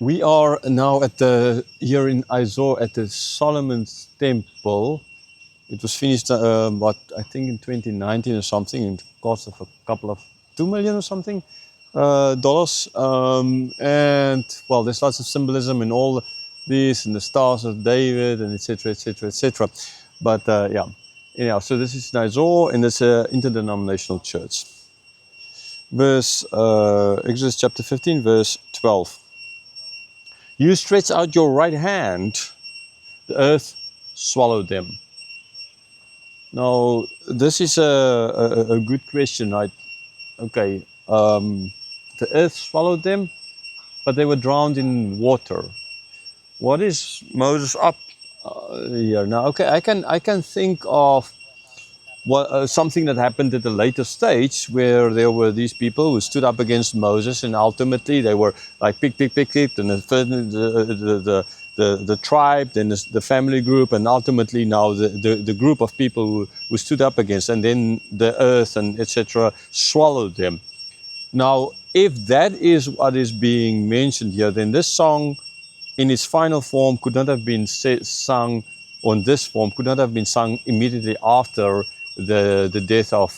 We are now here in Izor at the Solomon's Temple. It was finished, I think in 2019 or something, in the cost of a couple of 2 million or something dollars. And well, there's lots of symbolism in all this, and the stars of David, and etc., etc., etc. But yeah, anyhow, so this is Izor, and it's an interdenominational church. Exodus chapter 15, verse 12. You stretch out your right hand, the earth swallowed them. Now, this is a good question, right? Okay, the earth swallowed them, but they were drowned in water. What is Moses up here now? Okay, I can think of something that happened at a later stage where there were these people who stood up against Moses, and ultimately they were like picked, and the tribe, then the family group, and ultimately now the group of people who stood up against, and then the earth and etc. swallowed them. Now, if that is what is being mentioned here, then this song in its final form could not have been sung on this form, could not have been sung immediately after the death of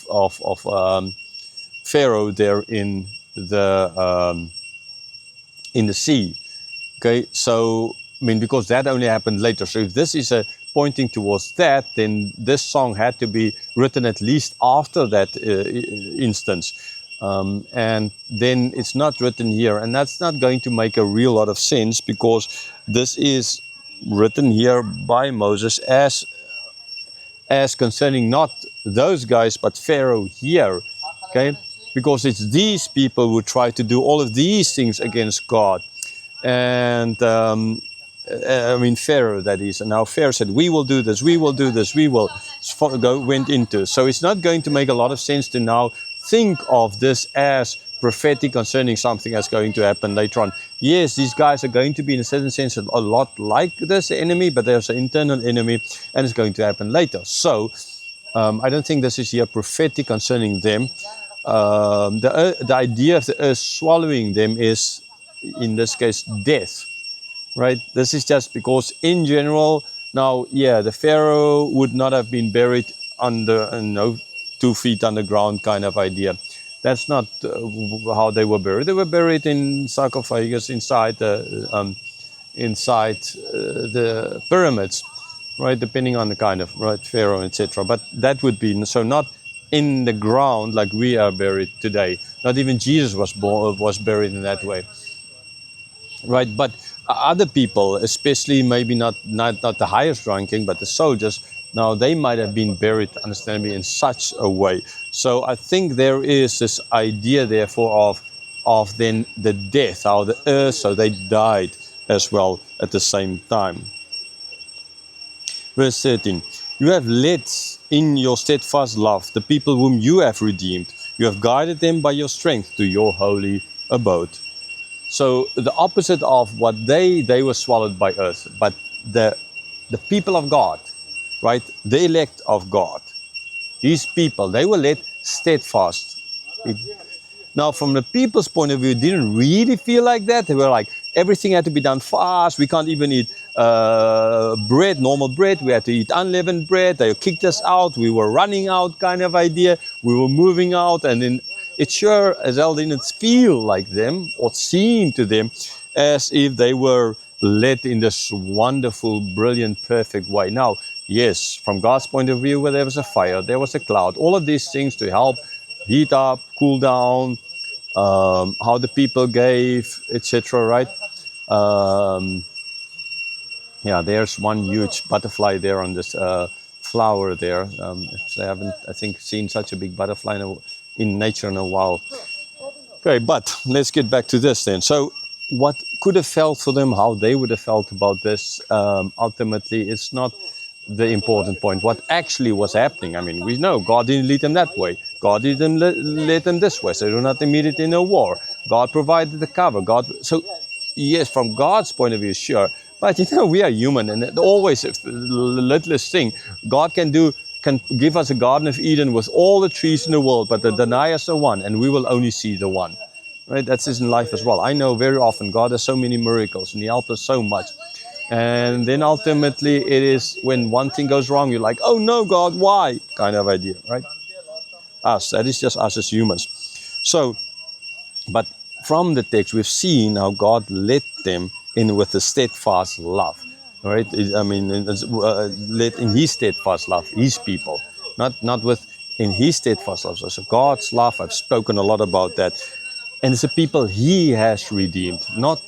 Pharaoh there in the sea. Okay, so I mean, because that only happened later. So if this is pointing towards that, then this song had to be written at least after that instance. And then it's not written here, and that's not going to make a real lot of sense, because this is written here by Moses as concerning not those guys but Pharaoh here, okay, because it's these people who try to do all of these things against God. And I mean Pharaoh, that is. And now Pharaoh said, we will do this, we will do this, we will went into. So it's not going to make a lot of sense to now think of this as prophetic concerning something that's going to happen later on. Yes, these guys are going to be in a certain sense a lot like this enemy, but there's an internal enemy, and it's going to happen later. So I don't think this is here prophetic concerning them. The idea of the earth swallowing them is, in this case, death, right? This is just because in general, now, yeah, the Pharaoh would not have been buried under, 2 feet underground kind of idea. That's not how they were buried. They were buried in sarcophagus inside the pyramids, right? Depending on the kind of Pharaoh, etc. But that would be so not in the ground like we are buried today. Not even Jesus was buried in that way, right? But other people, especially maybe not the highest ranking, but the soldiers, now they might have been buried, understandably, in such a way. So I think there is this idea, therefore, of then the death, how the earth, so they died as well at the same time. Verse 13, you have led in your steadfast love the people whom you have redeemed. You have guided them by your strength to your holy abode. So the opposite of what they were swallowed by earth, but the people of God, right? The elect of God, these people, they were led steadfast. Now, from the people's point of view, it didn't really feel like that. They were like, everything had to be done fast. We can't even eat bread, normal bread. We had to eat unleavened bread. They kicked us out. We were running out kind of idea. We were moving out. And then it sure as hell didn't feel like them or seem to them as if they were led in this wonderful, brilliant, perfect way. Now, yes, from God's point of view, where there was a fire, there was a cloud, all of these things to help heat up, cool down, how the people gave, etc. Right? Yeah, there's one huge butterfly there on this flower there. I haven't, I think, seen such a big butterfly in nature in a while. Okay, but let's get back to this then. So what could have felt for them, how they would have felt about this, ultimately, it's not the important point. What actually was happening, I mean, we know God didn't lead them that way. God didn't lead them this way, so they do not immediately in a war. God provided the cover. So yes, from God's point of view, sure. But we are human, and always the littlest thing God can give us a Garden of Eden with all the trees in the world, but deny us the one, and we will only see the one. right? That's in life as well. I know very often God does so many miracles and He helps us so much. And then ultimately it is when one thing goes wrong, you're like, oh no, God, why? Kind of idea, right? That is just us as humans. So, but from the text, we've seen how God led them in with a steadfast love, right? I mean, led in His steadfast love, His people, not with in His steadfast love. So God's love, I've spoken a lot about that, and it's a people He has redeemed, not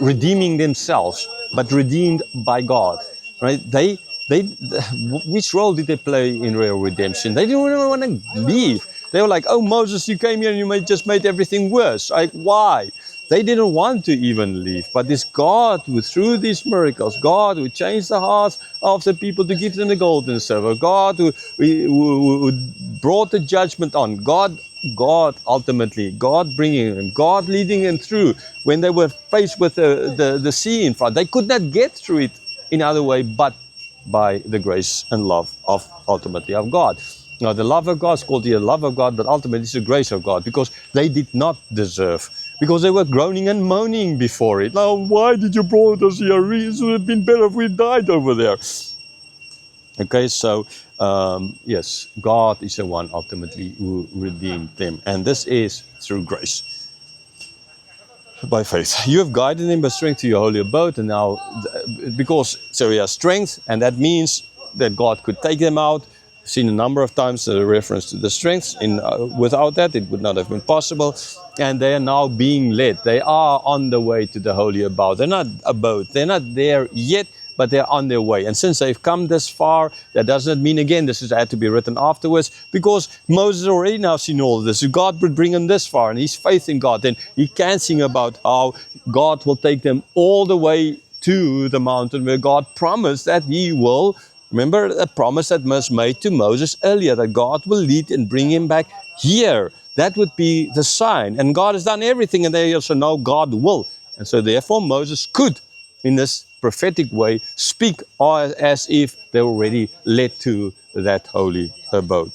redeeming themselves, but redeemed by God, right? They, which role did they play in real redemption? They didn't even want to leave. They were like, oh, Moses, you came here and you just made everything worse. Like, why? They didn't want to even leave. But this God, who through these miracles, God who changed the hearts of the people to give them the gold and silver, God who brought the judgment on, God ultimately, God bringing them, God leading them through. When they were faced with the sea in front, they could not get through it in other way but by the grace and love of ultimately of God. Now the love of God is called the love of God, but ultimately it's the grace of God, because they did not deserve, because they were groaning and moaning before it. Now, why did you brought us here? It would have been better if we died over there. Okay, so yes, God is the one ultimately who redeemed them, and this is through grace, by faith. You have guided them by strength to your holy abode, and now, because so he has strength, and that means that God could take them out. I've seen a number of times a reference to the strength. Without that, it would not have been possible. And they are now being led. They are on the way to the holy abode. They're not abode. They're not there yet, but they're on their way. And since they've come this far, that does not mean, again, this had to be written afterwards, because Moses already now seen all of this. If God would bring him this far, and his faith in God, then he can sing about how God will take them all the way to the mountain where God promised that He will. Remember a promise that was made to Moses earlier, that God will lead and bring him back here. That would be the sign. And God has done everything, and they also know God will. And so therefore Moses could, in this prophetic way, speak as if they were already led to that holy abode.